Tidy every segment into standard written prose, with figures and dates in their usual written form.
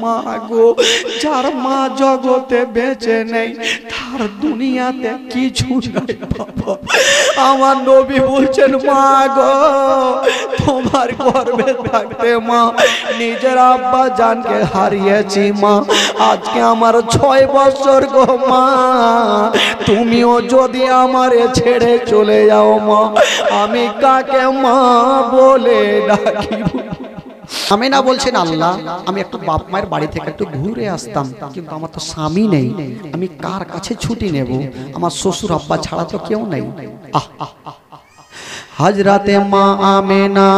মা গো, যার মা জগতে বেঁচে নেই তার দুনিয়াতে কিছু নাই বাবা। আমার নবী বলছেন মা গো, তোমার গর্ভে থাকতে মা নিজের আব্বা জানকে হারিয়েছি মা, আজকে আমার 6 বছর গো মা, তুমিও যদি আমারে ছেড়ে চলে যাও মা, আমি কাকে মা বলে ডাকিব? আমিনা বলছেন আল্লাহ, আমি একটু বাপ মায়ের বাড়ি থেকে একটু ঘুরে আসতাম, কিন্তু আমার তো স্বামী নেই, আমি কার কাছে ছুটি নেব? আমার শ্বশুর আব্বা ছাড়া তো কেউ নেই। হযরতে মা আমিনা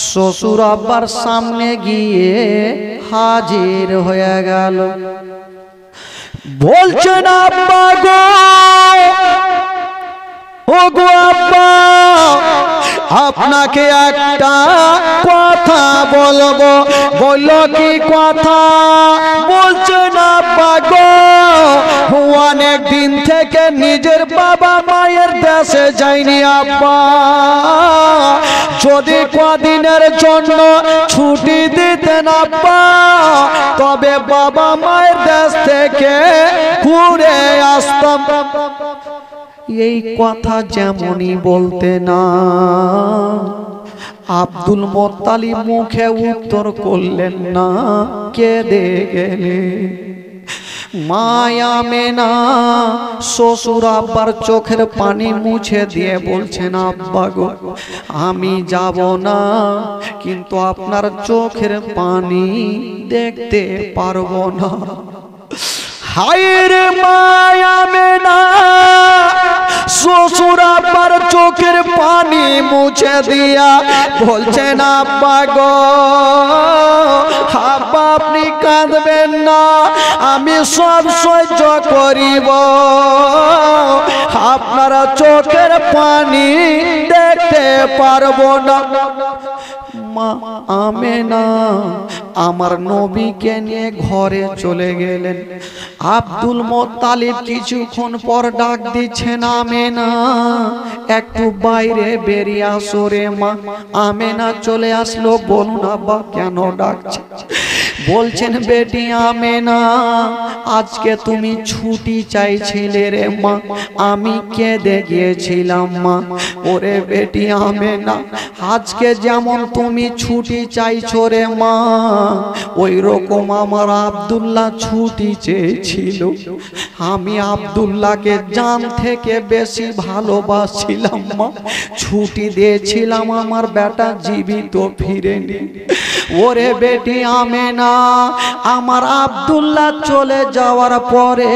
শ্বশুর আব্বার সামনে গিয়ে হাজির হয়ে গেল। বলছেন আব্বা গো, ও গো আব্বা, আপনাকে একটা কথা বলবো। বললো কি কথা? বলছেন আব্বা গো, অনেক দিন থেকে নিজের বাবা মায়ের দেশে যাইনি আব্বা, যদি কদিনের জন্য ছুটি দিতেন আব্বা, তবে বাবা মায়ের দেশ থেকে ঘুরে আসতাম। এই কথা যেমনই বলতে না, আব্দুল মুত্তালিব মুখে উত্তর করলেন না, কেঁদে গেলে। মা আমিনা শ্বশুর আব্বার চোখের পানি মুছে দিয়ে বলছেন আব্বা গো, আমি যাব না, কিন্তু আপনার চোখের পানি দেখতে পারবো না। হায় রে মা আমিনা, শ্বশুর আব্বার চোখের পানি মুছে দিয়া বলছেন আব্বা গো, আব্বা আপনি কাঁদবেন না, আমি সব সহ্য করিব, আপনারা চোখের পানি দেখতে পারবো না। মা আমিনা আমার নবীকে নিয়ে ঘরে চলে গেলেন। আব্দুল মুত্তালিব কিছুক্ষণ পর ডাক দিচ্ছেন আমিনা, একটু বাইরে বেরিয়ে আসো রে মা। আমিনা চলে আসলো। বলুন আব্বা কেন ডাকছে? বলছেন বেটি আমিনা, আজকে তুমি ছুটি চাইছিলে রে মা, আমি কেঁদে গিয়েছিলাম মা। ওরে বেটি আমিনা, আজকে যেমন তুমি ছুটি চাইছো রে মা, ওই রকম আমার আব্দুল্লাহ ছুটি চেয়েছিল। আমি আব্দুল্লাহকে জান থেকে বেশি ভালোবাসছিলাম মা, ছুটি দিয়েছিলাম আমার বেটা জীবিত ফিরেনি। ওরে বেটি আমিনা, আমার আব্দুল্লাহ চলে যাওয়ার পরে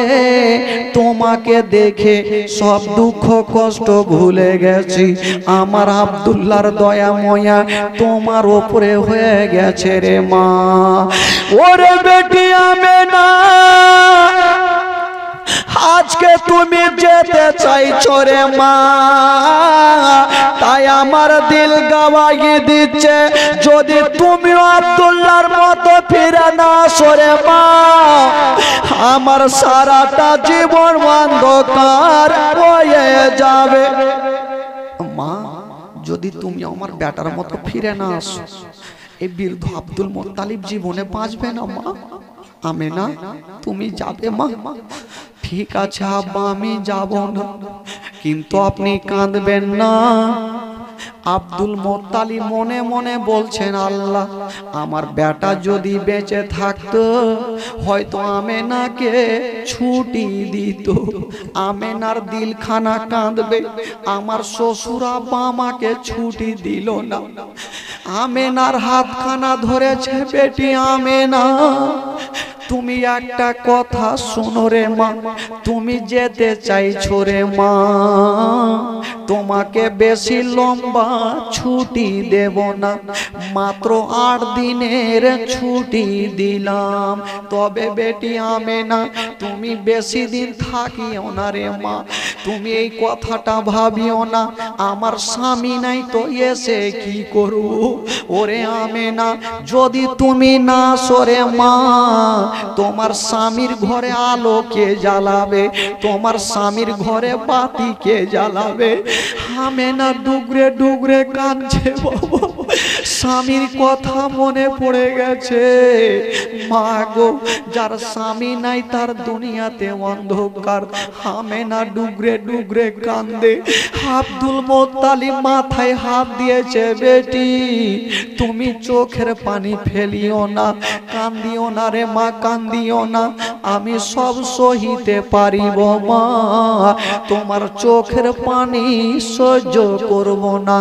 তোমাকে দেখে সব দুঃখ কষ্ট ভুলে গেছি। আমার আব্দুল্লাহর দয়া ময়া তোমার উপরে হয়ে গেছে রে মা। ওরে বেটি আমিনা, আজকে তুমি যেতে চাইছো রে মা, তাই আমার দিল গাওয়াই দিচ্ছে, যদি তুমি আব্দুল্লাহর মতো ফিরে না আসো রে মা, আমার সারাটা জীবন অন্ধকার হয়ে যাবে। মা, যদি তুমি আমার বেটার মতো ফিরে না আসো, এই বৃদ্ধ আব্দুল মুত্তালিব জীবনে বাঁচবে না মা। আমিনা তুমি যাবে মা? ঠিক আছে আব্বা, আমি যাব না, কিন্তু আপনি কাঁদবেন না। আব্দুল মুত্তালিব মনে মনে বলছেন আল্লাহ, আমার বেটা যদি বেঁচে থাকতো হয়তো আমিনাকে ছুটি দিত। আমিনার দিলখানা কাঁদবে, আমার শ্বশুর আব্বা আমাকে ছুটি দিল না। আমিনার হাতখানা ধরেছে বেটি আমিনা, তুমি একটা কথা শোনো রে মা, তুমি যেতে চাইছো রে মা, তোমাকে বেশি লম্বা ছুটি দেব না, মাত্র 8 দিনের ছুটি দিলাম। তবে বেটি আমিনা তুমি বেশি দিন থাকিও না রে মা, তুমি এই কথাটা ভাবিও না, আমার স্বামী নাই তো এসে কি করব। ওরে আমিনা, যদি তুমি না সরে মা, তোমার স্বামীর ঘরে আলো কে জ্বালাবে, তোমার স্বামীর ঘরে বাতি কে জ্বালাবে? আমিনা ডুগরে ডুগরে কাঁদছে বাবা, স্বামীর কথা মনে পড়ে গেছে। মা গো, যার স্বামী নাই তার দুনিয়াতে অন্ধকার। আমেনা ডুগরে ডুগরে কান্দে। আব্দুল মোত্তালিব মাথায় হাত দিয়েছে, বেটি তুমি চোখের পানি ফেলিও না, কান্দিও না রে মা, কান্দিও না, আমি সব সহিতে পারিব মা, তোমার চোখের পানি সহ্য করব না।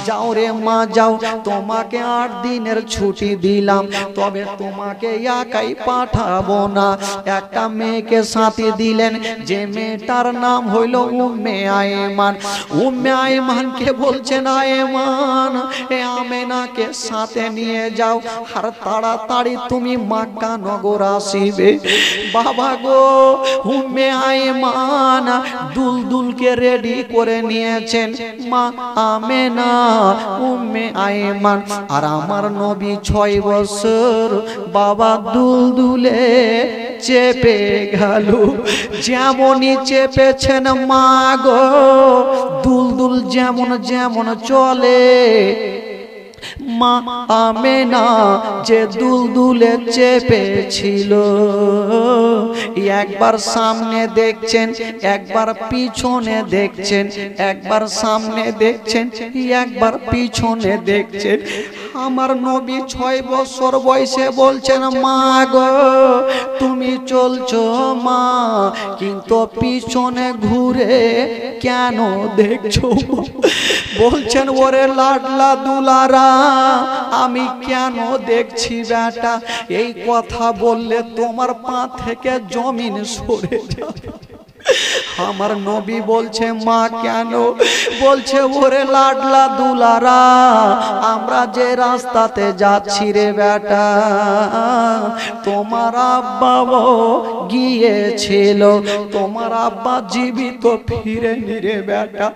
যাও রে মা যাও, তোমাকে 8 দিনের ছুটি দিলাম, তবে তোমাকে একাই পাঠাবো না। একটা মেয়েকে সাথে দিলেন, যে মেয়েটার নাম হইল উম্মে আয়মান। উম্মে আয়মানকে বলছেন, আয়মান এ আমেনাকে সাথে নিয়ে যাও, আর তাড়াতাড়ি তুমি মক্কা নগর আসিবে। বাবা গো, উম্মে আয়মান দুলদুলকে রেডি করে নিয়েছেন মা আমেনা, উম্মে আয়মান। আর আমার নবী 6 বছর বাবা দুলদুলে চেপে গেল। যেমনই চেপেছেন মা গো, দুলদুল যেমন যেমন চলে, মা আমেনা যে দুলদুলে চেপেছিল, একবার সামনে দেখছেন, একবার পিছনে দেখছেন, একবার সামনে দেখছেন, একবার পিছনে দেখছেন। আমার নবী 6 বছর বয়সে বলছেন, মা গো তুমি চলছো মা, কিন্তু পিছনে ঘুরে কেন দেখছো? বলছেন, ওরে লাডলা দুলারা, আমি কেন দেখছি বেটা? এই কথা বললে তোমার পা থেকে জমিন সরে যাবে। আমার নবী বলছে, মা কেন? বলছে, ওরে লাডলা দুলারা, আমরা যে রাস্তাতে যাচ্ছি রে বেটা, তোমার আব্বা গিয়েছিল, তোমার আব্বা জীবিত ফিরে নিরে বেটা,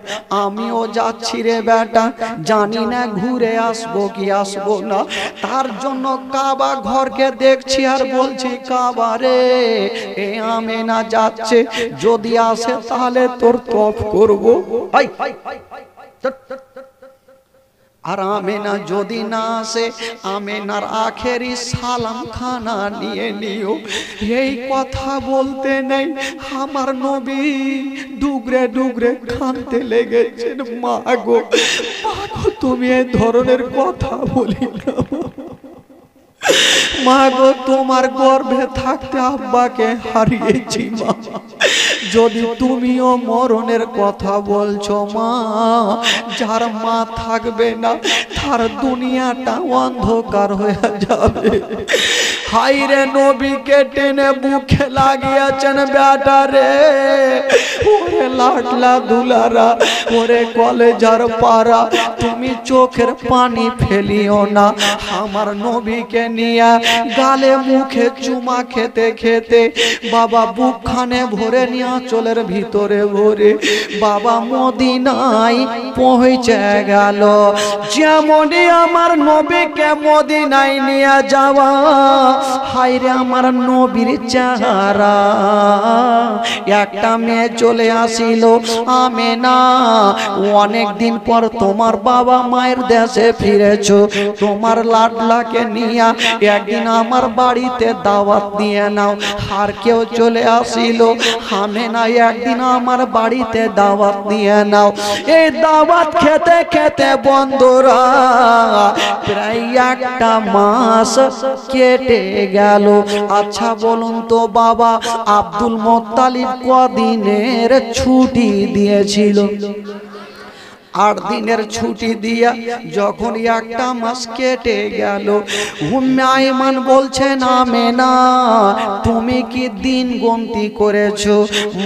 আমিও যাচ্ছি রে বেটা, জানি না ঘুরে আসবো কি আসবো না, তার জন্য কাবা ঘরকে দেখছি আর বলছি, কাবা রে এ আমেনা যাচ্ছে, যদি আসে তাহলে তোর তপ করব। আর আমেনা যদি না আসে, আমেনার আখেরি সালাম খানা নিয়ে নিও। এই কথা বলতে নেই, আমার নবী ডুগরে ডুগরে কাঁদতে লেগেছেন। মা গো, তুমি এই ধরনের কথা বলি না। মা গো, তোমার গর্ভে থাকতে আব্বাকে হারিয়েছি মা, যদি তুমিও মরণের কথা বলছো মা, যার মা থাকবে না তার দুনিয়াটা অন্ধকার হয়ে যাবে। হাইরে নবীকে টেনে বুকে লাগিয়েছেন বেটা রে, ওরে লাডলা দুলারা, ওরে কলেজার পাড়া, তুমি চোখের পানি ফেলিও না। আমার নবীকে নিয়ে গালে মুখে চুমা খেতে খেতে বাবা বুকখানে ভরে নিয়ে চলের ভিতরে ভরে বাবা মদিনায় পৌঁছে গেল। যেমনই আমার নবীকে মদিনায় নিয়ে যাওয়া, হায়রে আমার নবীর চেহারা, একটা মেয়ে চলে আসিল, আমেনা অনেক দিন পর তোমার বাবা মায়ের দেশে ফিরেছো, তোমার লাডলাকে নিয়ে একদিন আমার বাড়িতে দাওয়াত দিয়ে নাও। আর কেউ চলে আসিল, আমেনা একদিন আমার বাড়িতে দাওয়াত দিয়ে নাও। এই দাওয়াত খেতে খেতে বন্ধুরা প্রায় একটা মাস কেটে গেল। আচ্ছা বলুন তো বাবা, আব্দুল মোত্তালিব কদিনের ছুটি দিয়েছিল? 8 দিনের ছুটি দিয়া যখন একটা মাস কেটে গেল, উম্মে আয়মান বলছেন, আমেনা তুমি কি দিন গণতি করেছো?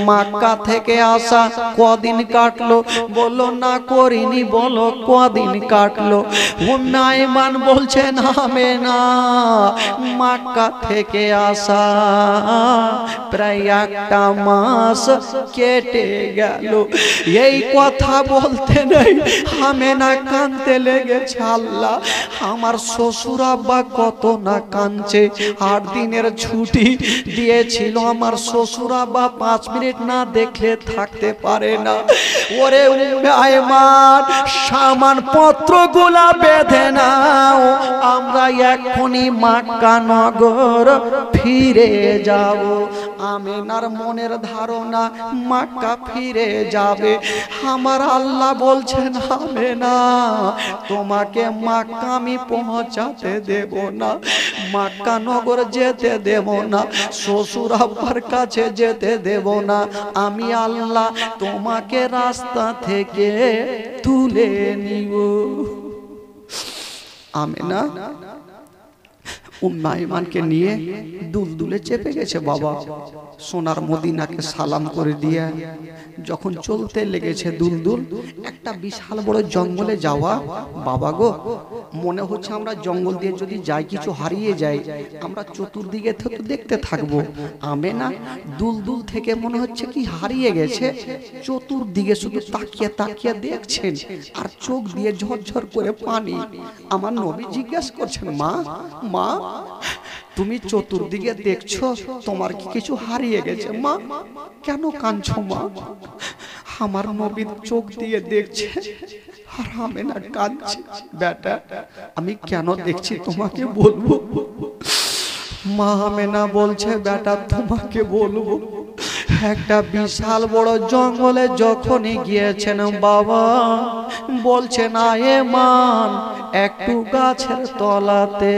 মক্কা থেকে আসা কদিন কাটলো? বললো না করিনি। বলো কদিন কাটলো? উম্মে আয়মান বলছেন, আমেনা মক্কা থেকে আসা প্রায় একটা মাস কেটে গেল। এই কথা বলতে আমেনা কাঁদতে লেগেছে, আল্লাহ আমার শ্বশুর আব্বা কত না কাঁদছে। 8 দিনের ছুটি দিয়েছিল, আমার শ্বশুর আব্বা 5 মিনিট না দেখলে থাকতে পারে না। ওরে উম্মে আয়মান সামান পত্রগুলা বেঁধে নাও, আমরা এখনই মক্কা নগর ফিরে যাব। আমিনার মনের ধারণা মক্কা ফিরে যাবে। আমার আল্লাহ বলছেন আমিনা তোমাকে মক্কা আমি পৌঁছাতে দেব না, মক্কা নগর যেতে দেব না, শ্বশুর আব্বার কাছে যেতে দেব না। আমি আল্লাহ তোমাকে রাস্তা থেকে তুলে নিব। আমিনা উম্মে আয়মানকে নিয়ে দুলদুলে চেপে গেছে বাবা। সোনার মদিনাকে সালাম করে দিয়ে যখন চলতে লেগেছে দুলদুল, একটা বিশাল বড় জঙ্গলে যাওয়া। বাবা গো, মনে হচ্ছে আমরা জঙ্গল দিয়ে যদি যাই কিছু হারিয়ে যাই, আমরা চতুর্দিকে থেকে দেখতে থাকবো। আমিনা দুলদুল থেকে মনে হচ্ছে কি হারিয়ে গেছে, চতুর্দিকে শুধু তাকিয়ে তাকিয়ে দেখছেন আর চোখ দিয়ে ঝরঝর করে পানি। আমার নবী জিজ্ঞাসা করছেন মা মা তুমি চতুর্দিকে দেখছো, তোমার কি কিছু হারিয়ে গেছে? মা কেন কাঁদছো মা? আমার নবীর চোখ দিয়ে দেখছে আর আমিনা কাঁদছে। বেটা আমি কেন দেখছি তোমাকে বলবো। মা আমিনা বলছে বেটা তোমাকে বলবো। একটা বিশাল বড় জঙ্গলে যখনই গিয়েছেন বাবা, বলছেন আয়মান একটু গাছের তলাতে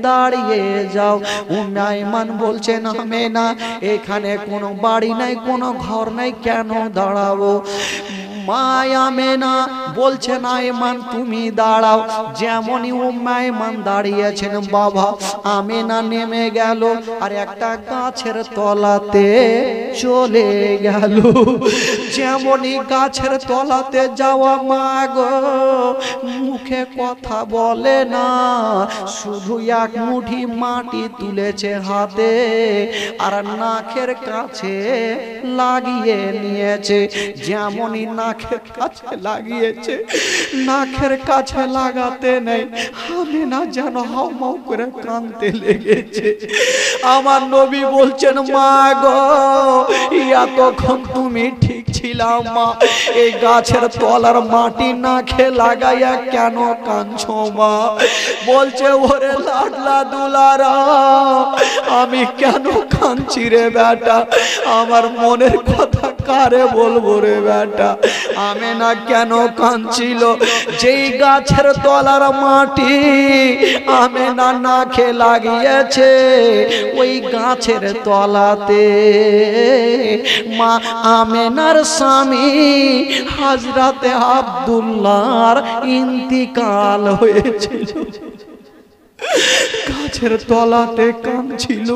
দাঁড়িয়ে যাও। উম্মে আয়মান বলছেন আমিনা এখানে কোনো বাড়ি নাই, কোনো ঘর নাই, কেন দাঁড়াবো? মা আমিনা বলছেন আয়মান তুমি দাঁড়াও। যেমনই উম্মে আয়মান দাঁড়িয়েছেন বাবা, আমিনা নেমে গেল আর একটা গাছের তলাতে চলে গেল। যেমনই গাছের তলাতে যাওয়া মা গো, মুখে কথা বলে না, শুধু এক মুঠি মাটি তুলেছে হাতে আর নাকের কাছে লাগিয়ে নিয়েছে। যেমনই নাকের কাছে লাগিয়েছে, নাকের কাছে লাগাতে নেই, আমিনা যেন হাউমাউ করে কাঁদতে লেগেছে। আমার নবী বলছেন মা গো, এতক্ষণ তুমি ঠিক ছিলাম মা, এই গাছের তলার মাটি নাকে লাগাইয়া কেন কাঁদছো মা? বলছে ওরে লাডলা দুলারা, আমি কেন কাঁদছি রে বেটা, আমার মনের কথা কারে বলবো রে বেটা। আমিনা কেন কাঁদছিল? যেই গাছের তলার মাটি আমিনা নাকে লাগিয়েছে, ওই গাছের তলাতে মা আমিনার স্বামী হযরতে আব্দুল্লাহর ইন্তিকাল হয়েছিল। গাছের তলাতে কাঁদছিল,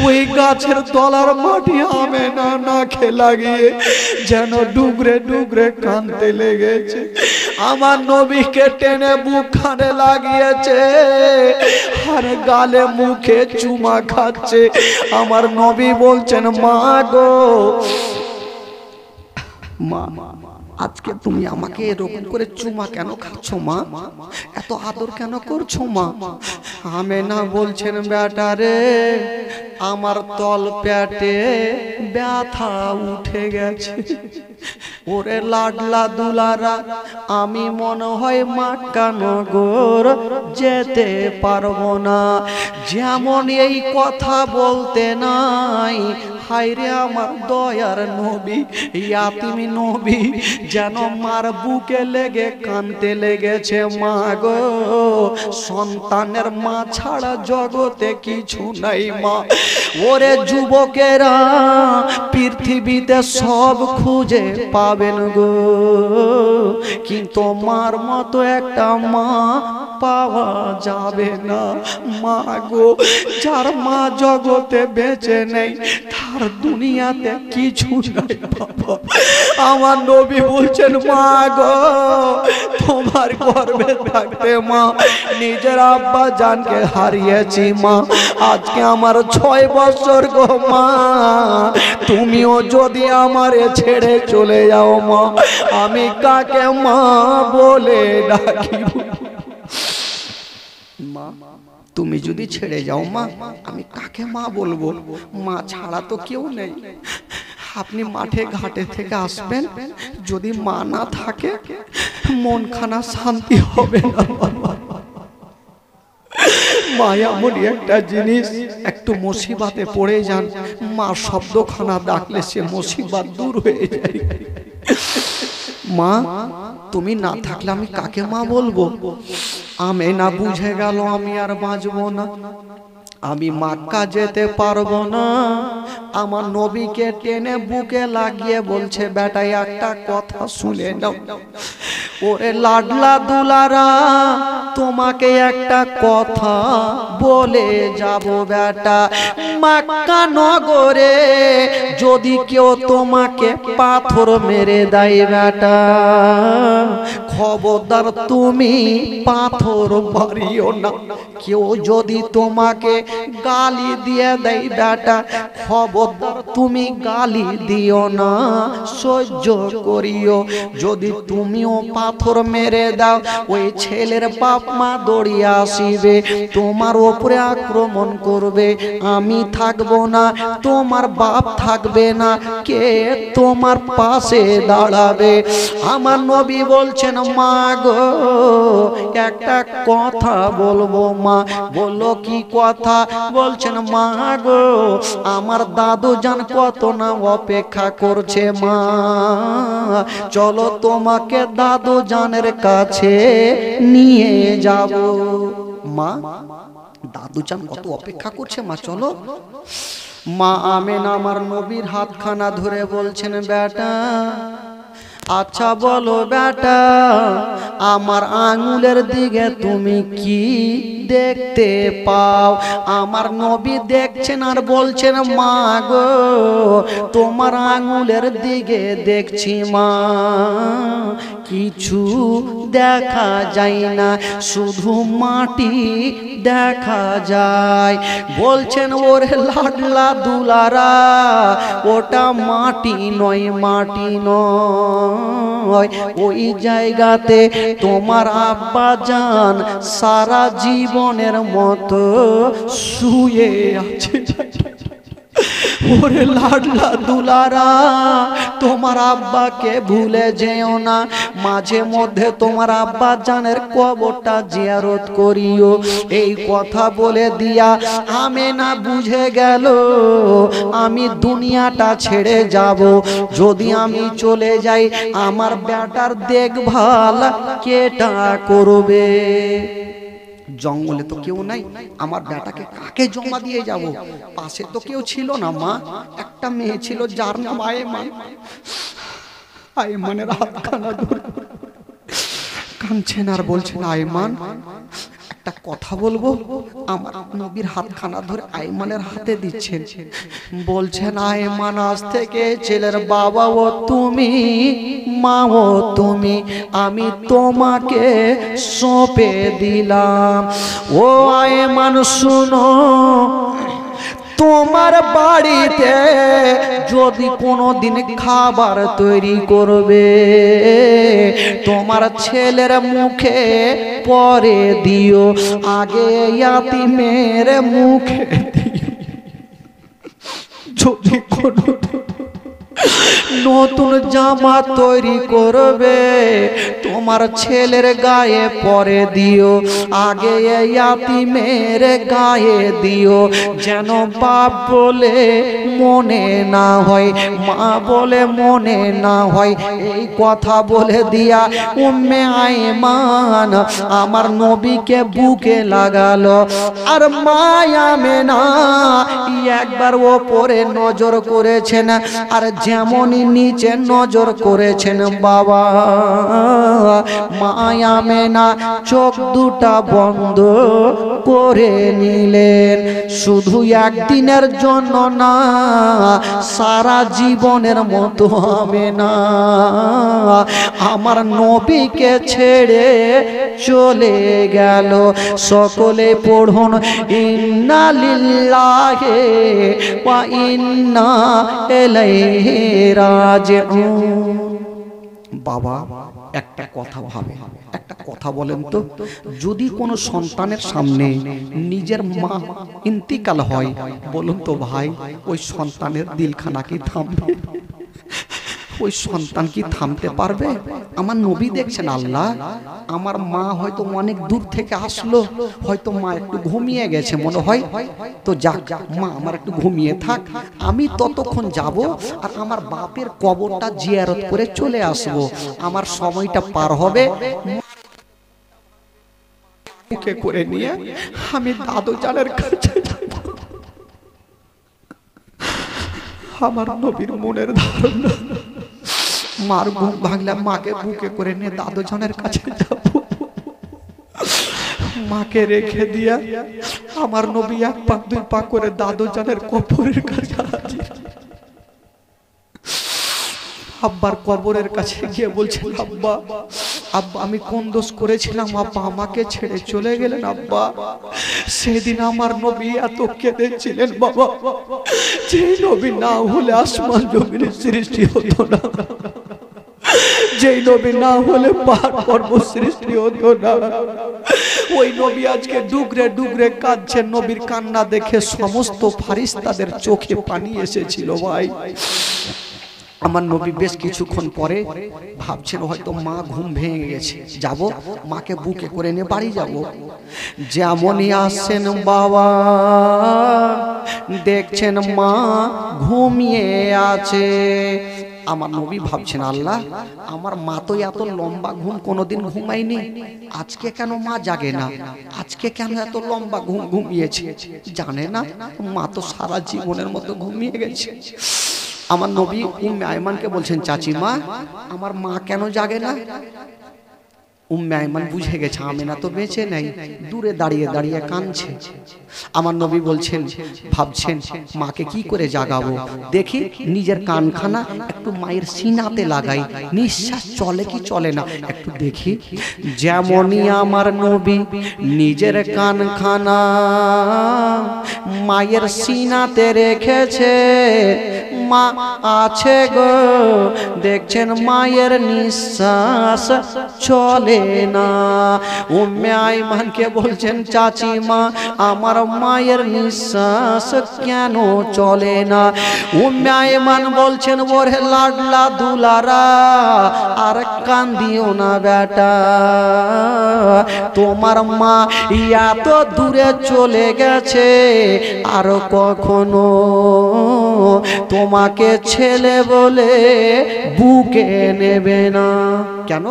ওই গাছের তলার মাটি আমিনা নাকে লাগিয়ে যেন ডুগরে ডুগরে কাঁদতে লেগেছে। আমার নবীকে টেনে বুকখানে লাগিয়েছে আর গালে মুখে চুমা খাচ্ছে। আমার নবী বলছেন মা গো, মা আজকে তুমি আমাকে এরকম করে চুমা কেন খাচ্ছ মা? এত আদর কেন করছো মা? আমিনা বলছেন বেটা রে, আমার তল পেটে ব্যথা উঠে গেছে। ওরে লাডলা দুলারা, আমি মনে হয় মক্কা নগর যেতে পারবো না। যেমন এই কথা বলতে নাই, হায়রে আমার দয়ার নবী, ইয়াতিমি নবী যেন মার বুকে লেগে কাঁদতে লেগেছে। মা গো, সন্তানের মা ছাড়া জগতে কিছু নাই মা। ওরে যুবকেরা, পৃথিবীতে সব খুঁজে পাবেন গো, কিন্তু মার মতো একটা মা পাওয়া যাবে না। মা গো, যার মা জগতে বেঁচে নেই তার দুনিয়াতে কিছু নাই বাবা। আমার নবী বলছেন মা গো, তোমার গর্ভে থাকতে মা নিজের আব্বা জানকে হারিয়েছি মা। আজকে আমার 6 বছর গো মা, তুমিও যদি আমারে ছেড়ে চলে যাও মা, আমি কাকে মা বলে ডাকিব? মা তুমি যদি ছেড়ে যাও মা, আমি কাকে মা বলবো? মা ছাড়া তো কেউ নেই। আপনি মাঠে ঘাটে থেকে আসবেন, যদি মা না থাকে মনখানা শান্তি হবে না। মা এমনই একটা জিনিস, একটু মুসিবতে পড়ে যান, মা শব্দখানা ডাকলে সে মুসিবত দূর হয়ে যায়। মা তুমি না থাকলে আমি কাকে মা বলবো? আমি না বুঝে গেল আমি আর বাঁচবো না, আমি মক্কা যেতে পারবো না। আমার নবীকে টেনে বুকে লাগিয়ে বলছে, বেটা একটা কথা শুনে নাও। ওরে লাডলা দুলারা, তোমাকে একটা কথা বলে যাব বেটা, মক্কা নগরে যদি কেউ তোমাকে পাথর মেরে দেয় বেটা, খবরদার তুমি পাথর মারিও না। কেউ যদি তোমাকে গালি দিয়ে দেয় বেটা, খবরদার তুমি গালি দিও না, সহ্য করিও। যদি তুমিও পাথর মেরে দাও, ওই ছেলের বাপ মা দৌড়িয়ে আসিবে, তোমার উপরে আক্রমণ করবে। আমি থাকবো না, তোমার বাপ থাকবে না, কে তোমার পাশে দাঁড়াবে? আমার নবী বলছেন, মা গো একটা কথা বলবো। মা বললো, কি কথা? বলছেন, মা গো আমার দাদু জান কত না অপেক্ষা করছে, মা চলো তোমাকে দাদু জানের কাছে নিয়ে যাব। মা দাদু জান কত অপেক্ষা করছে, মা চলো। মা আমেনা আমার নবীর হাতখানা ধরে বলছেন, বেটা আচ্ছা বলো বেটা, আমার আঙুলের দিকে তুমি কি দেখতে পাও? আমার নবী দেখছেন আর বলছেন, মা গো তোমার আঙুলের দিকে দেখছি মা, কিছু দেখা যায় না, শুধু মাটি দেখা যায়। বলছেন, ওরে লাডলা দুলারা, ওটা মাটি নয়, মাটি নয়, ওই জায়গাতে তোমার আব্বা জান সারা জীবনের মতো শুয়ে আছে। ওরে লাডলা দুলারা, তোমার আব্বাকে ভুলে যেও না, মাঝে মধ্যে তোমার আব্বা জানের কবরটা জিয়ারত করিও। এই কথা বলে দিয়া আমেনা বুঝে গেল, আমি দুনিয়াটা ছেড়ে যাব, যদি আমি চলে যাই আমার বেটার দেখভাল কেটা করবে? জঙ্গলে তো কেউ নাই, আমার বেটাকে কাকে জমা দিয়ে যাব? পাশে তো কেউ ছিল না, মা একটা মেয়ে ছিল যার নাম আয়েমান। আয়েমানের হাতখানা ধরে কাঁদছেন আর বলছেন, আয়েমান একটা কথা বলবো। আমার নবীর হাতখানা ধরে আয়েমানের হাতে দিচ্ছেন, বলছেন, আয়েমান আজ থেকে ছেলের বাবা ও তুমি, মা ও তুমি, আমি তোমাকে সঁপে দিলাম। ও আয়েমান শুনো, তোমার বাড়িতে যদি কোনোদিন খাবার তৈরি করবে, তোমার ছেলের মুখে পরে দিও, আগে ইয়াতিমের মুখে দিও। যদি কোনো নতুন জামা তৈরি করবে, তোমার ছেলের গায়ে পরে দিও, আগে ইয়াতিমের গায়ে দিও, যেন বাপ বলে মনে না হয়, মা বলে মনে না হয়। এই কথা বলে দিয়া উম্মে আয়েমান আমার নবীকে বুকে লাগালো। আর মা আমেনা একবার ওপরে নজর করেছেন, আর যেমনই নিচে নজর করেছেন বাবা, মা আমেনা চোখ দুটা বন্ধ করে নিলেন। শুধু একদিনের জন্য না, সারা জীবনের মতো আমেনা আমার নবীকে ছেড়ে চলে গেল। সকলে পড়ুন, ইন্না লিল্লাহি ওয়া ইন্না ইলাইহি রাজিউন। বাবা একটা কথা ভাবে, একটা কথা বলেন তো, যদি কোনো সন্তানের সামনে নিজের মা ইন্তিকাল হয়, বলুন তো ভাই ওই সন্তানের দিলখানা কি থামবে? ওই সন্তান কি থামতে পারবে? আমার নবী দেখছেন আল্লাহ আমার মা হয়তো অনেক দূর থেকে আসলো, হয়তো মা একটু ঘুমিয়ে গেছে মনে হয়, তো যাক মা আমার একটু ঘুমিয়ে থাক, আমি ততক্ষণ যাব আর আমার বাপের কবরটা জিয়ারত করে চলে আসবো, আমার সময়টা পার হবে। বুকে করে নিয়ে আমি দাদু জানের কাছে যাব। আমার নবীর মনের ধারণা মার ঘুম ভাঙলে মাকে বুকে করে নিয়ে দাদু জানের কাছে যাব, মাকে রেখে দিয়া আমার নবী এক পা দুই পা করে দাদু জানের কবরের কাছে হাজির। আব্বার কবরের কাছে গিয়ে বলছেন আব্বা আব্বা আমি কোন দোষ করেছিলাম আব্বা আমাকে ছেড়ে চলে গেলেন আব্বা? সেদিন আমার নবী এত কেঁদেছিলেন বাবা, যে নবী না হলে আসমান জমিনের সৃষ্টি হতো না, যেই নবী না হলে পাহাড় পর্বত সৃষ্টি হতো না, ওই নবী আজকে ডুগরে ডুগরে কাঁদছেন। নবীর কান্না দেখে সমস্ত ফারিস্তাদের চোখে পানি এসেছিল ভাই। আমার নবী বেশ কিছুক্ষণ পরে ভাবছেন হয়তো মা ঘুম ভেঙে গেছে, যাব মাকে বুকে করে নিয়ে বাড়ি যাব। যেমনই আসছেন বাবা দেখছেন মা ঘুমিয়ে আছে। আমার নবী ভাবছেন আল্লাহ আমার মা তো এত লম্বা ঘুম কোনোদিন ঘুমায়নি, আজকে কেন মা জাগে না, আজকে কেন এত লম্বা ঘুম ঘুমিয়েছে? জানে না মা তো সারা জীবনের মতো ঘুমিয়ে গেছে। আমার নবী উম্মে আয়মানকে বলছেন চাচিমা আমার মা কেন জাগে না? উম্মে আয়মান বুঝে গেছে আমেনা তো বেঁচে নেই, দূরে দাঁড়িয়ে দাঁড়িয়ে কাঁদছে। আমার নবী বলছেন ভাবছেন মাকে কি করে জাগাবো, দেখি নিজের কানখানা একটু মায়ের সিনাতে লাগাই, নিঃশ্বাস চলে কি চলে না একটু দেখি। যেমনই আমার নবী নিজের কানখানা মায়ের সিনাতে রেখেছে, মা আছে গো দেখছেন মায়ের নিঃশ্বাস চলে না। উম্মে আয়মানকে বলছেন চাচিমা আমার মায়ের নিঃশ্বাস কেন চলে না? উম্মে আয়মান বলছেন ওরে লাডলা দুলারা আর কান্দিও না বেটা, তোমার মা এত দূরে চলে গেছে আর কখনো তোমাকে ছেলে বলে বুকে নেবে না। কেন?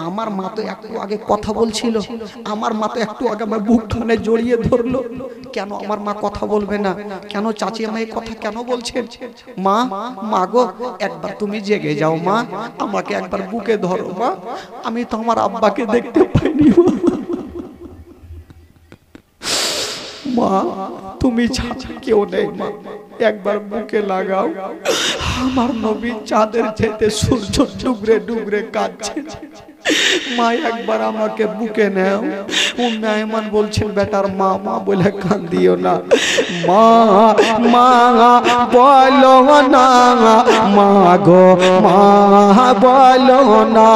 আমার মা তো একটু আগে কথা বলছিল, আমার মা তো একটু আগে আমার বুকখানে জড়িয়ে ধরলো, কেন আমার মা কথা বলবে না? কেন চাচি আমায় কথা কেন বলছেন? মা মা গো একবার তুমি জেগে যাও মা, আমাকে একবার বুকে ধরো মা, আমি তো আমার আব্বাকে দেখতে পাইনি। মা তুমি ছাড়া কেউ নেই মা, একবার বুকে লাগাও। আমার নবী চাঁদের যেতে সূর্য ডুবরে ডুবরে কাঁদছে, মা একবার আমাকে বুকে নাও। উম্মে আয়মান বলছেন বেটার মা মা বলে কাঁদিও না, মা মা বলো না, মা গো মা বলো না,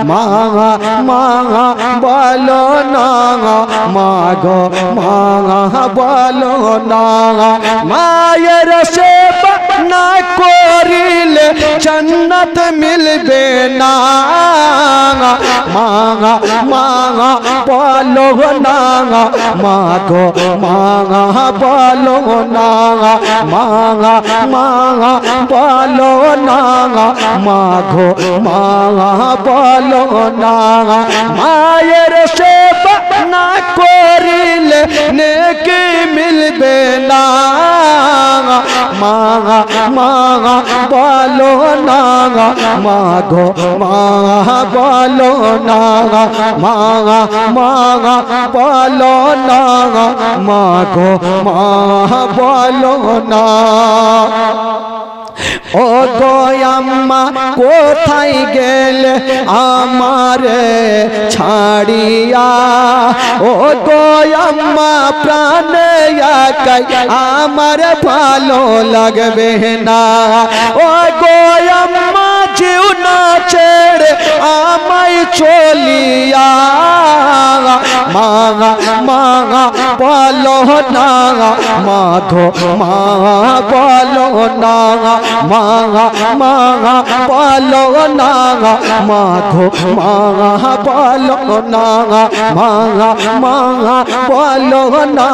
মা মা বলো না, মা গো মা বলো না। মায়ের সেবা না করিলে জান্নাত মিলবে না, মা মা বলো না, মা গো মা বলো না, মা মা বলো না, মা গো মা বলো না। মায়ের সেবা না করিলে নেকি মিলবে না, মা মা বলো না, মা গো মা বলো না, মা মা বলো না, মা গো মা বলো না। ও গো আম্মা কোথায় গেলে আমারে ছাড়িয়া, ও গো আম্মা প্রাণে একাই আমার ভালো লাগবে না, ও গো আম্মা যেও না ছেড়ে আমায় চলিয়া মা মা বলো না মাগো মা বলো না মা মা বলো না মাগো মা বলো না মা মা বলো না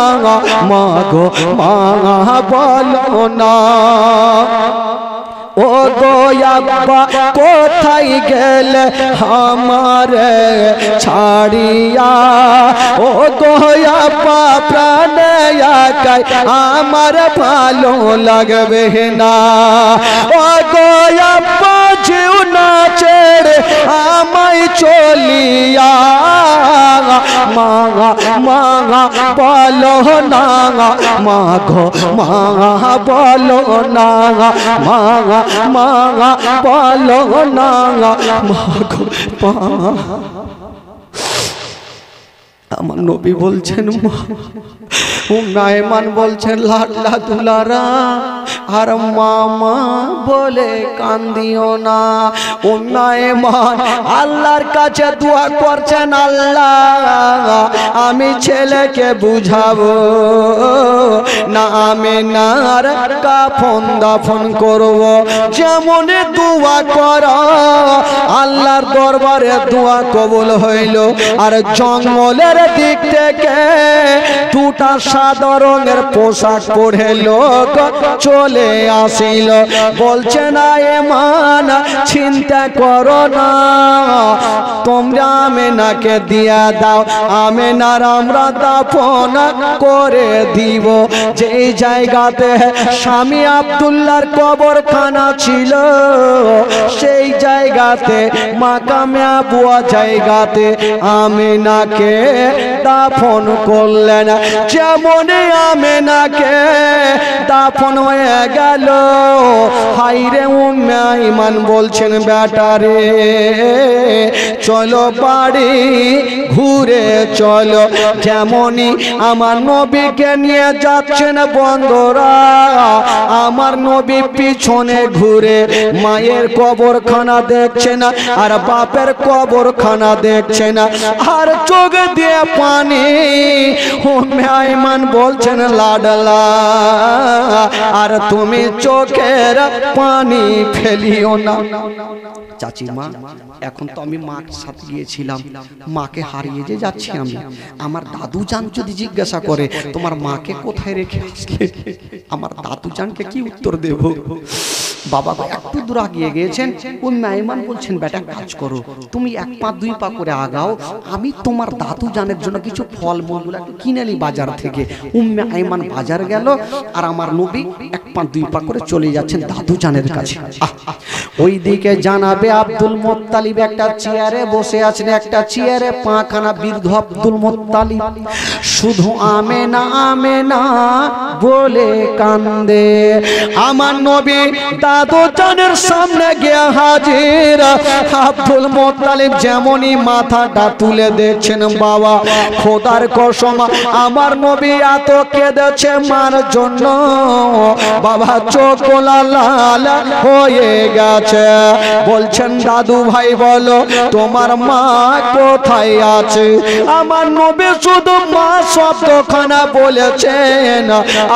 মাগো মা বলো না ও গো আব্বা কোথায় গেলে আমারে ছাড়িয়া ও গো আব্বা প্রাণে একাই আমার ভালো লাগবে না ও গো আব্বা যেও না ছেড়ে আমায় চলিয়া মা মা বলো না মাগো মা বলো না মা মা বলো না মাগো মা আমার নবী বলছেন মা নাইমান বলছেন লাডলা দুলারা আর মামা বলে কান্দিও না নাইমান আল্লাহর কাছে দোয়া করছেন আল্লাহ আমি ছেলেকে বুঝাবো না আমি নার কাফন দাফন করব যেমন দোয়া করো আল্লাহর দরবারে দোয়া কবুল হইল আর জঙ্গলের দিক থেকে দুটা সাদা রঙের পোশাক পরে লোক চলে আসিল বলছে না এমান চিন্তা করো না তোমরা আমেনাকে দিয়া দাও আমেনার আমরা দাফন করে দিব যেই জায়গাতে স্বামী আব্দুল্লাহর কবরখানা ছিল সেই জায়গাতে মাকামে আবুয়া জায়গাতে আমেনাকে দাফন করলেন যেমন আমেনাকে দাফন হয়ে গেল হাইরে উম্মে আইমান বলছেন বেটারে চলো বাড়ি ঘুরে চলো যেমনই আমার নবীকে নিয়ে যাচ্ছেন বন্ধুরা আমার নবী পিছনে ঘুরে মায়ের কবরখানা দেখছে না আর বাপের কবরখানা দেখছে না আর চোখ দিয়ে পানি উম্মে আইমান বলছেন লাডলা আর তুমি চোখের পানি ফেলিও না চাচি মা এখন তো আমি মার সাথে গিয়েছিলাম মাকে হারিয়ে যে যাচ্ছি আমি আমার দাদু জান যদি জিজ্ঞাসা করে তোমার মাকে কোথায় রেখে আসলে আমার দাদু জানকে কি উত্তর দেব বাবা একটু দূর আগিয়ে গিয়েছেন উম্মে আইমান বলছেন বেটা কাজ করো তুমি এক পা দুই পা করে আগাও আমি তোমার দাদু জানের জন্য কিছু ফল মূলগুলো একটু কিনে নিই বাজার থেকে উম্মে আইমান বাজার গেল আর আমার নবী এক পা দুই পা করে চলে যাচ্ছেন দাদু জানের কাছে ওইদিকে জানাবে আব্দুল মুত্তালিব একটা চেয়ারে বসে আছেন একটা চেয়ারে পাখানা বৃদ্ধ আব্দুল মুত্তালিব শুধু আমেনা আমেনা বলে কান্দে আমার নবী দাদু জানের সামনে গিয়ে হাজির আব্দুল মুত্তালিব যেমনই মাথাটা তুলে দেখছেন বাবা খোদার কসম আমার নবী এত কেঁদেছে মার জন্য বাবা চোখ লাল হয়ে গেছে বলছেন দাদু ভাই বলো তোমার মা কোথায় আছে আমার নবী শুধু মা শব্দখানা বলেছেন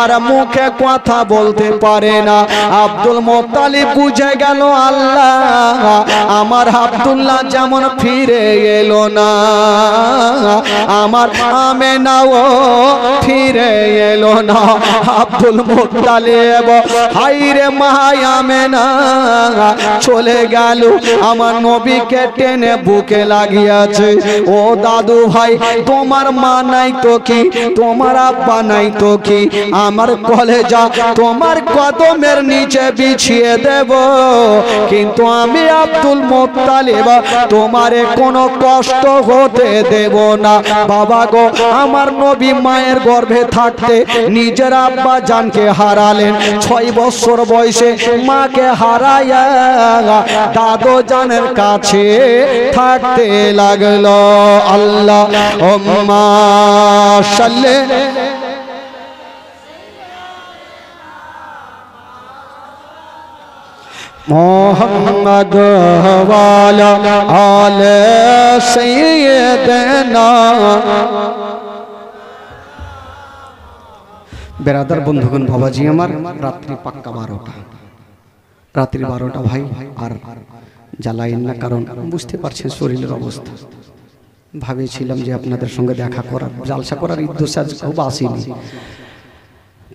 আর মুখে কথা বলতে পারে না আব্দুল মুত্তালিব বুঝে গেল আল্লাহ আমার আব্দুল্লাহ যেমন ফিরে এলো না আমার আমেনাও ফিরে এলো না আব্দুল মুত্তালিব হাইরে মা আমেনা চলে গেল আমার নবীকে টেনে বুকে লাগিয়েছে ও দাদু ভাই তোমার মা নাই তো কি তোমার আব্বা নাই তো কি আমার কলেজা তোমার কদমের নিচে বিছিয়ে দেব কিন্তু আমি আব্দুল মুত্তালিব তোমারে কোনো কষ্ট হতে দেব না বাবা গো আমার নবী মায়ের গর্ভে থাকতে নিজের আব্বা জানকে হারালেন 6 বছর বয়সে মাকে হারায়া দাদু জানের কাছে থাকতে লাগলো আল্লাহ উম্মা সাল্লে मोहम्मद वाला आले सैयदना। बेरादर बंधुगण बाबाजी আমার রাত্রি পাক্কা 12টা, রাত্রি 12টা ভাই। আর জ্বালাইন না, কারণ বুঝতে পারছেন শরীরের অবস্থা। ভাবেছিলাম যে আপনাদের সঙ্গে দেখা করার, জালসা করার উদ্দেশ্যে আজ খুব আসিনি।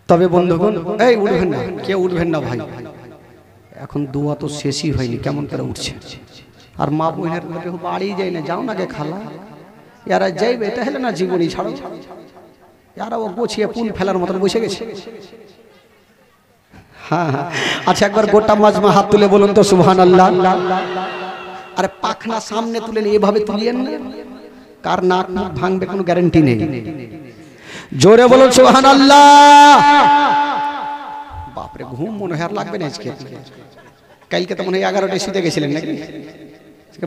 তবে বন্ধুগণ, এই উঠবেন না, কেউ উঠবেন না ভাই, এখন দোয়া তো শেষই হয়নি, কেমন করে উঠছে। আর মা বোনের বাড়ি যায় না, যাও না গে খালা, এরা যাইবে তাহলে না জীবনী ছাড়ো, এরা ও গোছিয়ে পুল ফেলার মতন বসে গেছে। হ্যাঁ হ্যাঁ, আচ্ছা একবার গোটা মাজমা হাত তুলে বলুন তো সুবহানাল্লাহ। আরে পাখনা সামনে তুলে নিয়ে এভাবে তুলিয়েন না, কার নাক মুখ ভাঙবে কোনো গ্যারান্টি নেই। জোরে বলুন সুবহানাল্লাহ। বাপরে, ঘুম মনে হয় আর লাগবে না আজকে। কালকে তো মনে হয় 11টায় শুতে গেছিলেন নাকি?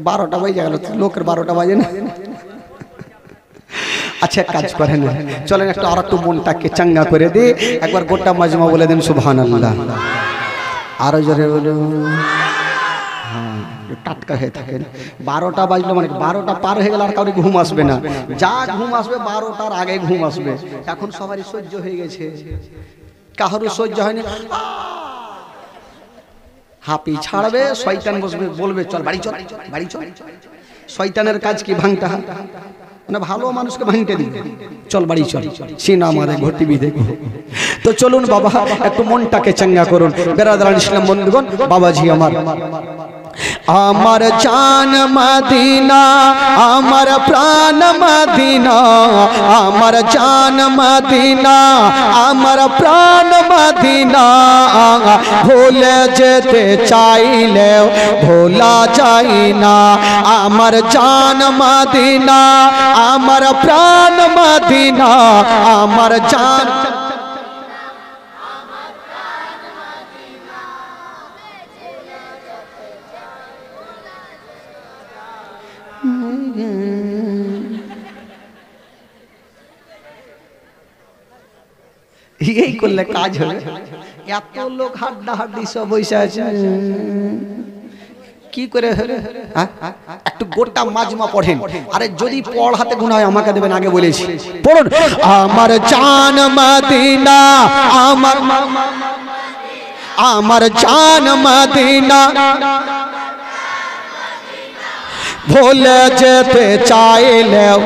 12টা বাজে গেল, লোকের 12টা বাজে না। আচ্ছা কাজ করেন না, চলেন একটু আর একটু মনটাকে চাঙ্গা করে দিই। একবার গোটা মাজমা বলে দেন সুবহানাল্লাহ। আরো জোরে বলুন। হ্যাঁ, টাটকা হয়ে থাকেন। 12টা বাজলো মানে 12টা পার হয়ে গেল আর কাউকে ঘুম আসবে না। যা ঘুম আসবে 12টার আগে ঘুম আসবে। এখন সবারই সহ্য হয়ে গেছে, কাহারও সহ্য হয়নি। হাপি ছাড়বে, শয়তান বসবে, বলবে চল বাড়ি চল, বাড়ি চল। শয়তানের কাজ কি? ভাঙতে হয় না, ভালো মানুষকে ভাঙতে দিবে, চল বাড়ি চল, সিনা আমাদের ঘটি বিধে। তো চলুন বাবা, একটু মনটাকে চাঙ্গা করুন। বেরাদারান ইসলাম বন্ধুগণ বাবাজি আমার, আমার জান মদিনা, আমার প্রাণ মদিনা, আমার জান মদিনা, আমার প্রাণ মদিনা। ভুলে যেতে চাইলেও ভোলা যায় না, আমার জান মদিনা, আমার প্রাণ মদিনা, আমার জান। এই করলে কাজ হবে? এত লোক হাড্ডা হাড্ডি সব বসে আছে, কি করে হবে? একটু গোটা মাজমা পড়েন। আরে যদি পড়াতে গুনাহ হয় আমাকে দেবেন, আগে বলেছি। পড়ুন, আমার জান মদিনা, আমার আমার জান মদিনা, ভুলে যেতে চাইলেও,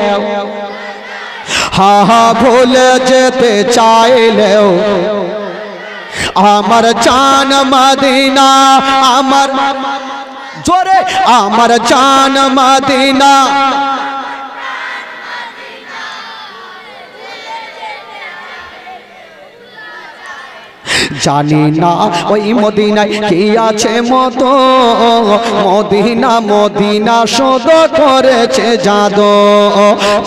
হা হা ভুলে যেতে চাইলেও, আমার জান মদিনা, আমার জোরে, আমার জান মদিনা। জানি না ওই মদিনায় কি আছে মতো, মদিনা মদিনা শোধ করেছে জাদু।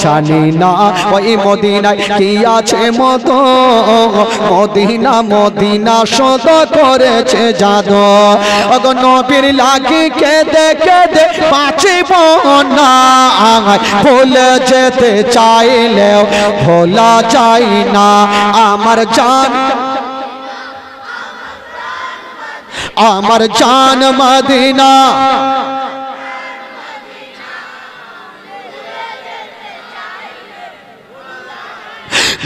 জানি না ওই মদিনায় কি আছে মতো, মদিনা মদিনা শোধ করেছে জাদু। ওগো নবীর লাগি কেঁদে কেঁদে বাঁচিব না, ভুলে যেতে চাইলেও ভোলা যায় না, আমার জান, আমার জান মদিনা।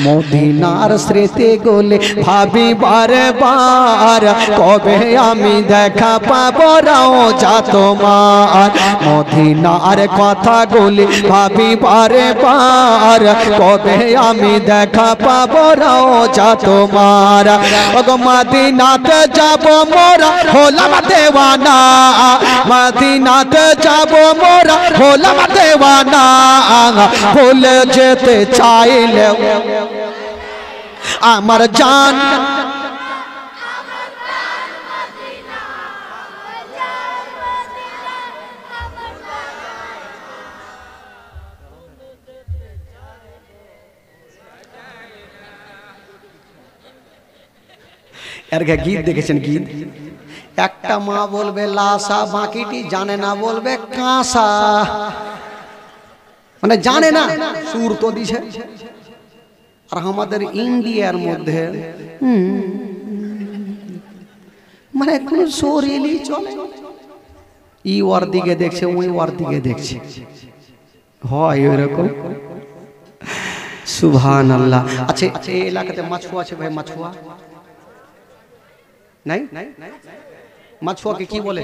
মদিনার স্মৃতি গুলি ভাবি বারে বার, কবে আমি দেখা পাবো রওজা তোমার। মদিনার কথাগুলি ভাবি বারে বার, কবে আমি দেখা পাবো রওজা তোমার। ওগো মদিনাতে যাব মোরা হলাম দেওয়ানা, মদিনাতে যাব মোরা হলাম দেওয়ানা, ভুলে যেতে চাইলে আমার জান। এর গীত দেখেছেন? গীত একটা মা বলবে লাসা, বাকিটি জানে না বলবে কাঁসা, মানে জানে না, সুর তো দিছে। আর আমাদের ইন্ডিয়ার মধ্যে মানে কোনো শরীরই চলে, ই ওর দিকে দেখছে, ওই ওর দিকে দেখছে, হয় ওইরকম। সুবহানাল্লাহ। আচ্ছা, এই এলাকাতে মাছুয়া আছে ভাই? মাছুয়া নাই? মাছুয়াকে কি বলে?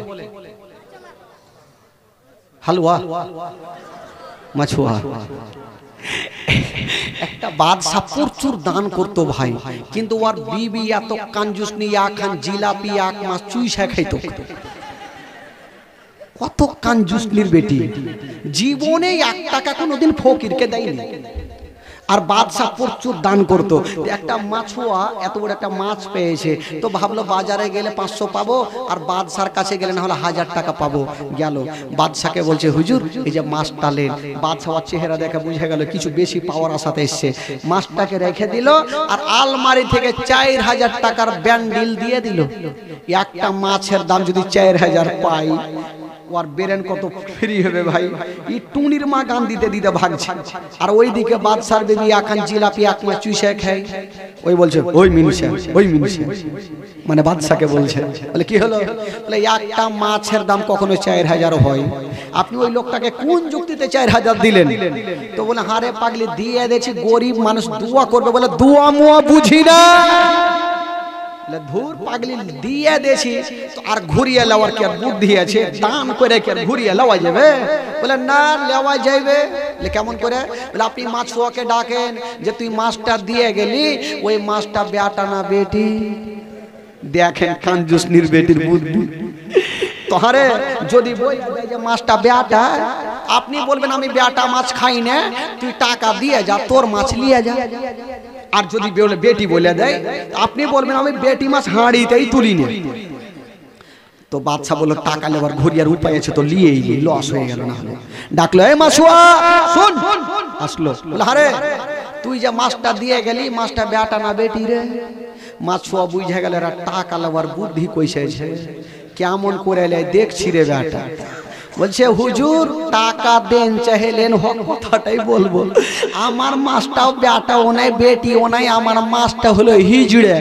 হালুয়া? মাছুয়া। একটা বাদশা প্রচুর দান করতো ভাই, কিন্তু ওর বিবি এত কাঞ্জুস নি, এখন জিলাপি এক মাস চুইসা খাইতো। কত কাঞ্জুসনির বেটি, জীবনে 1 টাকা কোনোদিন ফকিরকে দেয়নি। আর বাদশা প্রচুর দান করতো। একটা মাছুয়া এত বড় একটা মাছ পেয়েছে, তো ভাবলো বাজারে গেলে 500 পাবো, আর বাদশার কাছে গেলে না হলে 1000 টাকা পাবো। গেল বাদশাকে বলছে, হুজুর এই যে মাছটা লেন। বাদশার চেহারা দেখে বুঝে গেল কিছু বেশি পাওয়ার আশাতে এসছে। মাছটাকে রেখে দিল, আর আলমারি থেকে 4000 টাকার ব্যান্ডিল দিয়ে দিল। একটা মাছের দাম যদি 4000 পাই, ওর বেরেন কত ফ্রি হবে ভাই। ই টুনির মা গান দিতে দিতে ভাগছে, আর ওইদিকে বাদশার বেবি এখন জিলাপি এক মাস চুইসে খায়। ওই বলছে, ওই মিনুষা, ওই মিনুষা, মানে বাদশাকে বলছে। বলে কি হলো? বলে একটা মাছের দাম কখনো 4000 হয়, আপনি ওই লোকটাকে কোন যুক্তিতে 4000 দিলেন? তো বলে, হারে পাগলি, দিয়ে দিয়েছি, গরিব মানুষ দোয়া করবে। বলে দোয়া মোয়া বুঝি না, ধুর পাগলি, দিয়ে দিয়েছি তো আর ঘুরিয়ে লওয়ার কি আর বুদ্ধি আছে? দান করে কি আর ঘুরিয়ে লওয়া যাবে? বলে না, লওয়া যাবে। কেমন করে? বলে আপনি মাছুয়াকে ডাকেন, যে তুই মাছটা দিয়ে গেলি, ওই মাছটা বেটা না বেটি? দেখেন কাঞ্জুস নির্বেটির বুদ্ধি। তোহারে যদি বলে যে মাছটা বেটা, আপনি বলবেন আমি বেটা মাছ খাই না, তুই টাকা দিয়ে যা, তোর মাছ নিয়ে যা। আর যদি বেটি বলে দেয়, আপনি বলবেন আমি বেটি মাছ হাঁড়িতেই তুলি না। তো বাদশা বলল, টাকা নেবার ঘুরিয়ার উপায় আছে তো লিয়েই নি, লস হয়ে গেল না হলে। ডাকলো, এই মাছুয়া শুন। আসলো, বলে আরে তুই যে মাছটা দিয়ে গেলি, মাছটা বেটা না বেটি রে? মাছুয়া বুঝে গেল এরা টাকা নেবার বুদ্ধি কইছে, কেমন করে দেখছি রে বেটা। বলছে, হুজুর টাকা দেন চাহে লেন, কথাটাই বলবো। আমার মাছটাও বেটাও নাই, বেটিও নাই, আমার মাছটা হলো হিজড়ে।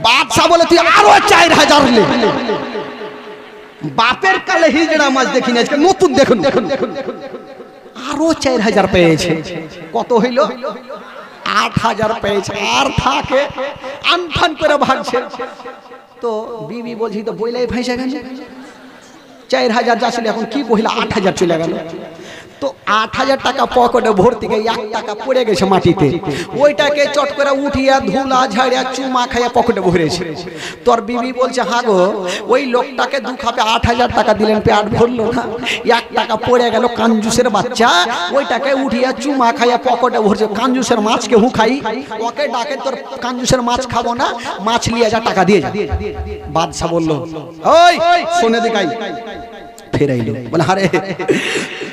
বাদশা বলে, তুই আরো 4000 লে। বাপের কালে হিজড়া মাছ দেখিনি, আজকে নতুন দেখুন। আরো 4000 পেয়েছে। কত হইল? 8000 পেয়েছে। আর থাকে আনফান করে ভাগছে। তো বিবি বলছি, তো বইলাই ভাইসা গেল। 4000 যাচ্ছিল, এখন কি কহিলা 8000 চলে গেল। তো 8000 টাকা পকেটে ভর্তি, 1 টাকা পড়ে গেছে মাটিতে। ওইটাকে চট করে উঠিয়া ধুলা ঝাড়িয়া চুমা খাইয়া পকেটে ভরেছে। তোর বিবি বলছে, হ্যাঁ গো, ওই লোকটাকে 2 খাপে 8000 টাকা দিলেন, পেট ভরলো না, 1 টাকা পড়ে গেল। কাঞ্জুসের বাচ্চা ওইটাকে উঠিয়া চুমা খাইয়া পকেটে ভরছে। কাঞ্জুসের মাছকে হুখাই, ওকে ডাকে, তোর কাঞ্জুসের মাছ খাবো না, মাছ নিয়ে যা, টাকা দিয়ে যা। বাদশা বলল, ওই শোনে দেখাই। ফেরাইলো, বলে আরে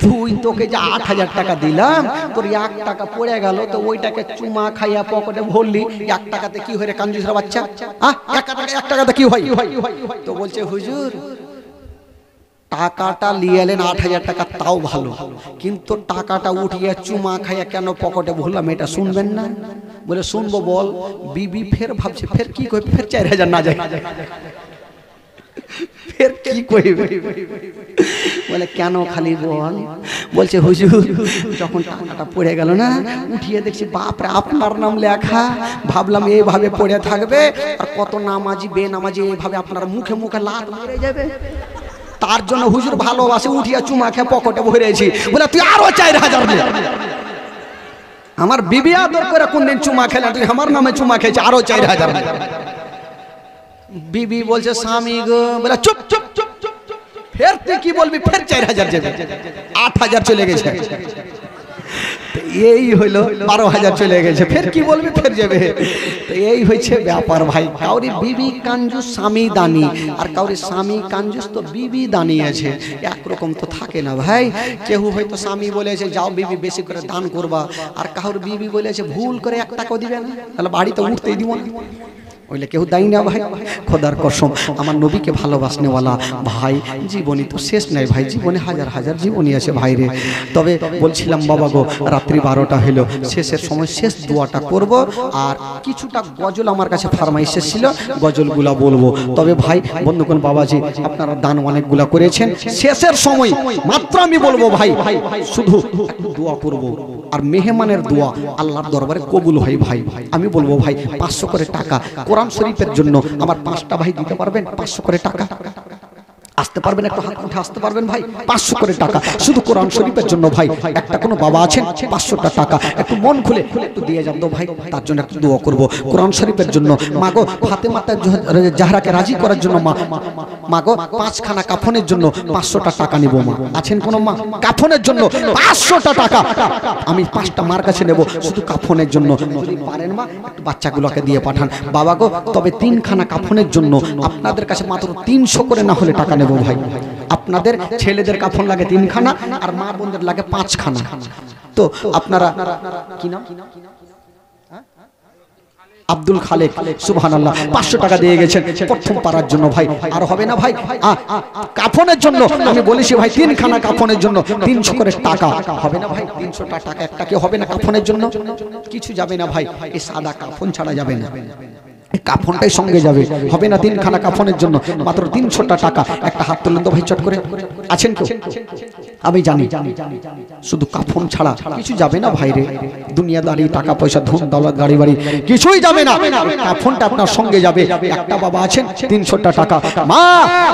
তুই, তোকে যে 8000 টাকা দিলাম, তোর 1 টাকা পড়ে গেল, তো ওইটাকে চুমা খাইয়া পকেটে ভরলি, 1 টাকাতে কি হয় রে কাঞ্জুসের বাচ্চা? 1 টাকাতে কি হয়? তো বলছে, হুজুর টাকাটা লিয়ে এলেন 8000 টাকা, তাও ভালো, কিন্তু টাকাটা উঠিয়ে চুমা খাইয়া কেন পকেটে ভরলাম, এটা শুনবেন না? বলে শুনবো, বল। বিবি ফের ভাবছে, ফের কি কই, ফের 4000 না যায়, ফের কি কইবে? বলে কেন খালি বল? বলছে, হুজুর যখন টাকাটা পড়ে গেল না, উঠিয়ে দেখছি বাপরে আপনার নাম লেখা, ভাবলাম এইভাবে পড়ে থাকবে, আর কত নামাজি বেনামাজি এইভাবে আপনার মুখে মুখে লাত মেরে যাবে, তার জন্য হুজুর ভালোবাসে উঠিয়া চুমা খেয়ে পকেটে ভরেছি। বলে তুই আরো 4000 দে। আমার বিবি আদর করে কোনদিন চুমা খেলে, তুই আমার নামে চুমা খেয়েছে, আরো 4000। বিবি বলছে, স্বামী গো। বলে চুপ চুপ চুপ চুপ, ফের তুই কি বলবি? ফের 4000 যাবে, 8000 চলে গেছে। এই হইলো 12000 চলে গেছে, ফের কি বলবি? ফের যাবে। তো এই হয়েছে ব্যাপার ভাই। কাউরি বিবি কাঞ্জুস, স্বামী দানি, আর কাউরি স্বামী কাঞ্জুস তো বিবি দানি আছে, একরকম তো থাকে না ভাই। কেউ হয়তো স্বামী বলেছে যাও বিবি বেশি করে দান করবা, আর কাউর বিবি বলেছে ভুল করে 1 টাকাও দিবে না, তাহলে বাড়িতে উঠতেই দিব না। ওইলে কেউ দায়ী না ভাই। খোদার কসম আমার নবীকে ভালোবাসনেওয়ালা ভাই জীবনী তো শেষ নাই ভাই, জীবনে হাজার হাজার জীবনী আছে ভাই রে। তবে বলছিলাম বাবা গো, রাত্রি 12টা হলো, শেষের সময় শেষ দোয়াটা করব, আর কিছুটা গজল আমার কাছে ফরমাইশ ছিল, গজলগুলা বলবো। তবে ভাই বন্ধুগণ বাবাজি আপনারা দান অনেকগুলা করেছেন, শেষের সময় মাত্র আমি বলবো ভাই শুধু একটু দোয়া করব, আর মেহমানের দোয়া আল্লাহর দরবারে কবুল হয় ভাই। আমি বলবো ভাই 500 করে টাকা কোরআন শরীফের জন্য আমার 5টা ভাই দিতে পারবেন? 500 করে টাকা আসতে পারবেন? একটু হাত উঠে আসতে পারবেন ভাই? 500 করে টাকা শুধু কোরআন শরীফের জন্য ভাই। একটা কোনো বাবা আছেন 500টা টাকা একটু মন খুলে একটু দিয়ে যান তো ভাই, তার জন্য একটু দোয়া করব কোরআন শরীফের জন্য। মাগো ফাতেমা জাহরাকে রাজি করার জন্য মাগো 5খানা কাফনের জন্য 500টা টাকা নিব মা। আছেন কোন মা? কাফনের জন্য 500টা টাকা আমি 5টা মার কাছে নেব শুধু কাফনের জন্য। যদি পারেন মা একটু বাচ্চাগুলোকে দিয়ে পাঠান বাবা গো। তবে 3খানা কাফনের জন্য আপনাদের কাছে মাত্র 300 করে না হলে টাকা নেব ভাই। আপনাদের ছেলেদের কাফন লাগে 3খানা আর মা বোনদের লাগে 5খানা। তো আপনারা কি নাম? আব্দুল খালেক, সুবহানাল্লাহ, 500 টাকা দিয়ে গেছেন প্রথম পারার জন্য ভাই। আর হবে না ভাই কাফনের জন্য আমি বলেছি ভাই 3খানা কাফনের জন্য 300 করে টাকা হবে না ভাই? 300টা টাকা একটা কি হবে না কাফনের জন্য? কিছু যাবে না ভাই, এই সাদা কাফন ছাড়া যাবে না, কাফনটাই সঙ্গে যাবে, হবে না? 3খানা কাফনের জন্য মাত্র 300টা টাকা। একটা হাত তুলেন তো ভাই চট করে। আছেন কেউ? আমি জানি শুধু কাফন ছাড়া কিছু যাবে না ভাই রে। দুনিয়াদারি টাকা পয়সা ধন দৌলত গাড়ি বাড়ি কিছুই যাবে না, কাফনটা আপনার সঙ্গে যাবে। একটা বাবা আছেন 300টা টাকা, মা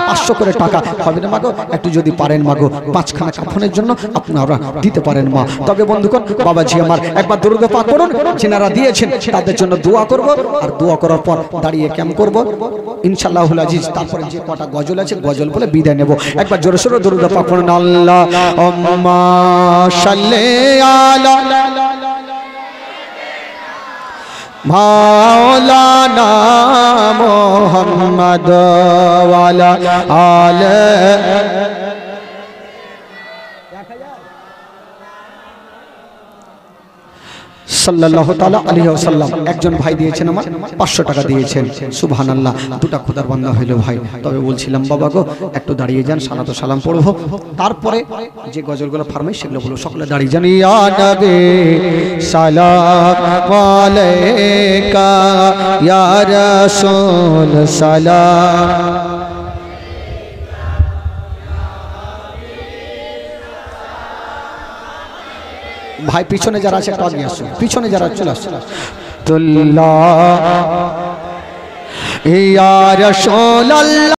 500 করে টাকা হবে না মাগো? একটু যদি পারেন মাগো 5খানা কাফনের জন্য আপনারা দিতে পারেন মা। তবে বন্ধুগণ বাবাজি আমার একবার দরুদ পাক করুন, যিনারা দিয়েছেন তাদের জন্য দোয়া করব, আর দোয়া করার পর দাঁড়িয়ে ক্যাম্প করব ইনশাআল্লাহুল আজিজ। তারপরে যে কটা গজল আছে গজল বলে বিদায় নেব। একবার জোরে সোরে দরুদ পাক করুন। আল্লাহুম্মা সাল্লি আলা মাওলানা মুহাম্মদ ওয়া আলা আলিহি সাল্লাল্লাহু তাআলা আলাইহি ওয়াসাল্লাম। একজন ভাই দিয়েছেন আমার 500 টাকা দিয়েছেন, সুবহানাল্লাহ। দুটা খোদার বান্দা হইল ভাই। তবে বলছিলাম বাবা গো একটু দাঁড়িয়ে যান, সালাত ও সালাম পড়বো, তারপরে যে গজলগুলো ফরমাইশ সেগুলো বলবো। সকলে দাঁড়িয়ে যান। ইয়া নবী সালাম আলাইকা, ইয়া রাসূল সালাম। ভাই পিছনে যারা আছে একটু আগে আসো, পিছনে যারা চলে আসো। তুল্লাহ ইয়া রাসূলুল্লাহ।